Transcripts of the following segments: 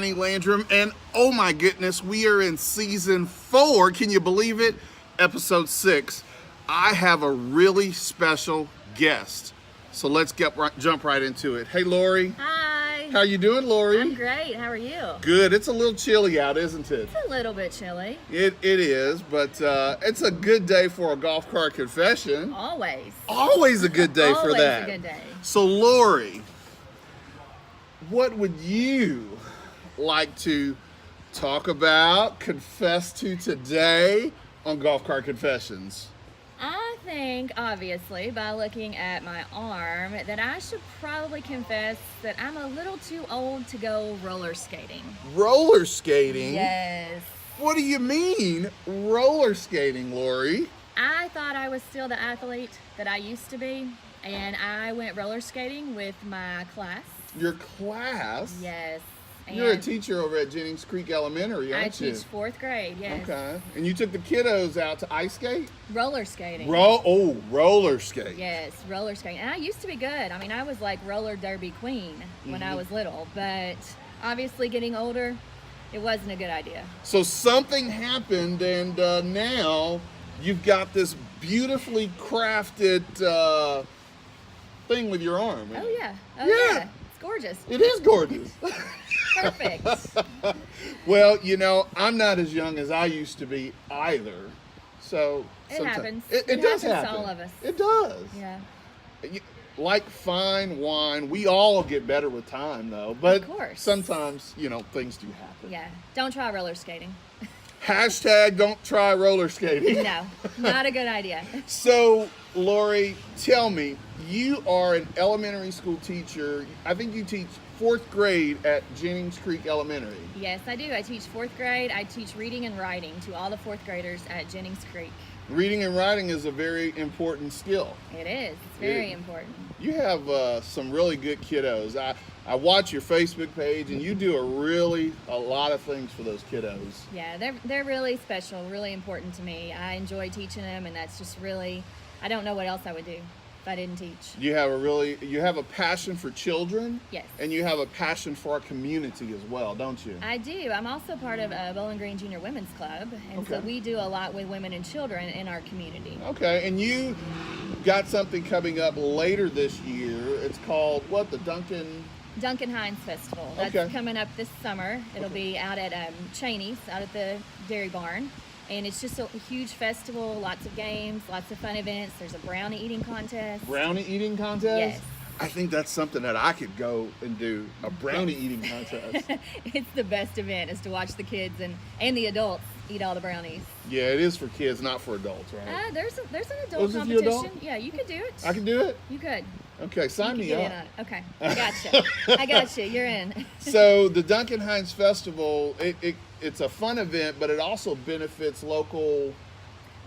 Kenny Landrum, and oh my goodness, we are in season 4. Can you believe it? Episode 6. I have a really special guest, so let's jump right into it. Hey, Lori. Hi. How you doing, Lori? I'm great. How are you? Good. It's a little chilly out, isn't it? It's a little bit chilly. It is, but it's a good day for a golf cart confession. Always. Always a good day for that. Always a good day. So, Lori, what would you like to talk about, confess to today on Golf Cart Confessions? I think, obviously, by looking at my arm, that I should probably confess that I'm a little too old to go roller skating. Roller skating? Yes. What do you mean, roller skating, Lori? I thought I was still the athlete that I used to be, and I went roller skating with my class. Your class? Yes. You're a teacher over at Jennings Creek Elementary, aren't you? I teach 4th grade, yes. Okay. And you took the kiddos out to ice skate? Roller skating. Roller skate. Yes, roller skating. And I used to be good. I mean, I was like roller derby queen when I was little, but obviously getting older, it wasn't a good idea. So something happened, and now you've got this beautifully crafted thing with your arm. Oh, yeah. Yeah. It's gorgeous. It is gorgeous. Perfect. Well, you know, I'm not as young as I used to be either. So It happens. It It does happens to happen. all of us. It does. Yeah. Like fine wine, we all get better with time, though. But Of course. sometimes, you know, things do happen. Yeah. Don't try roller skating. Hashtag don't try roller skating. No, not a good idea. So, Lori, tell me, you are an elementary school teacher. I think you teach 4th grade at Jennings Creek Elementary. Yes, I do. I teach 4th grade. I teach reading and writing to all the 4th graders at Jennings Creek. Reading and writing is a very important skill. It is. It's very important. You have some really good kiddos. I watch your Facebook page, and you do a lot of things for those kiddos. Yeah, they're really special, really important to me. I enjoy teaching them, and that's just really, I don't know what else I would do if I didn't teach. You have a passion for children. Yes. And you have a passion for our community as well, don't you? I do. I'm also part of Bowling Green Junior Women's Club, and so Okay. we do a lot with women and children in our community. Okay, and you got something coming up later this year. It's called what? The Duncan Hines Festival. That's Okay. coming up this summer. It'll be out at Cheney's, out at the Dairy Barn. And it's just a huge festival, lots of games, lots of fun events. There's a brownie eating contest. Brownie eating contest? Yes. I think that's something that I could go and do, a brownie eating contest. It's the best event, is to watch the kids and the adults eat all the brownies. Yeah, it is for kids, not for adults, right? There's an adult Oh, is this the adult? competition. Yeah, you could do it. I can do it? You could. Okay, sign You me could get up. in on it. Okay, I got you. I got you. You're in. So the Duncan Hines Festival, it's a fun event, but it also benefits local.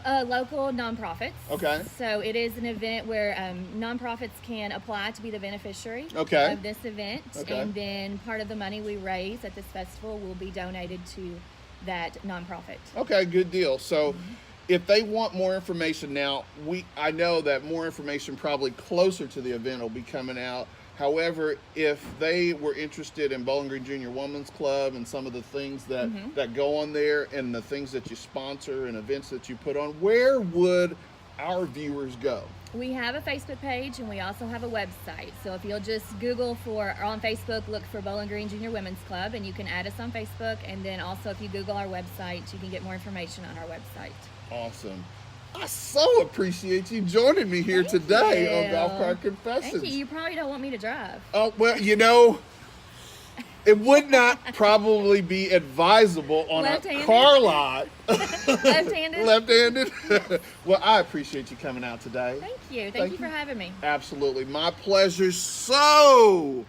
Local nonprofits. Okay. So it is an event where nonprofits can apply to be the beneficiary Okay. of this event. Okay. And then part of the money we raise at this festival will be donated to that nonprofit. Okay, good deal. So if they want more information now, I know that more information probably closer to the event will be coming out. However, if they were interested in Bowling Green Junior Women's Club and some of the things that go on there and the things that you sponsor and events that you put on, where would our viewers go? We have a Facebook page, and we also have a website. So if you'll just Google or on Facebook, look for Bowling Green Junior Women's Club, and you can add us on Facebook. And then also if you Google our website, you can get more information on our website. Awesome. I so appreciate you joining me here today on Golf Cart Confessions. Thank you. You probably don't want me to drive. Oh, well, you know, it would not probably be advisable on a Left-handed? car lot. Left-handed? Left-handed. Well, I appreciate you coming out today. Thank you. Thank you for having me. Absolutely. My pleasure. So,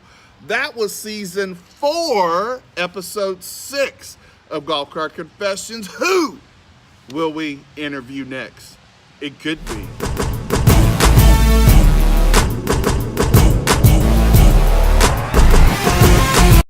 that was season 4, episode 6 of Golf Cart Confessions. Who will we interview next? It could be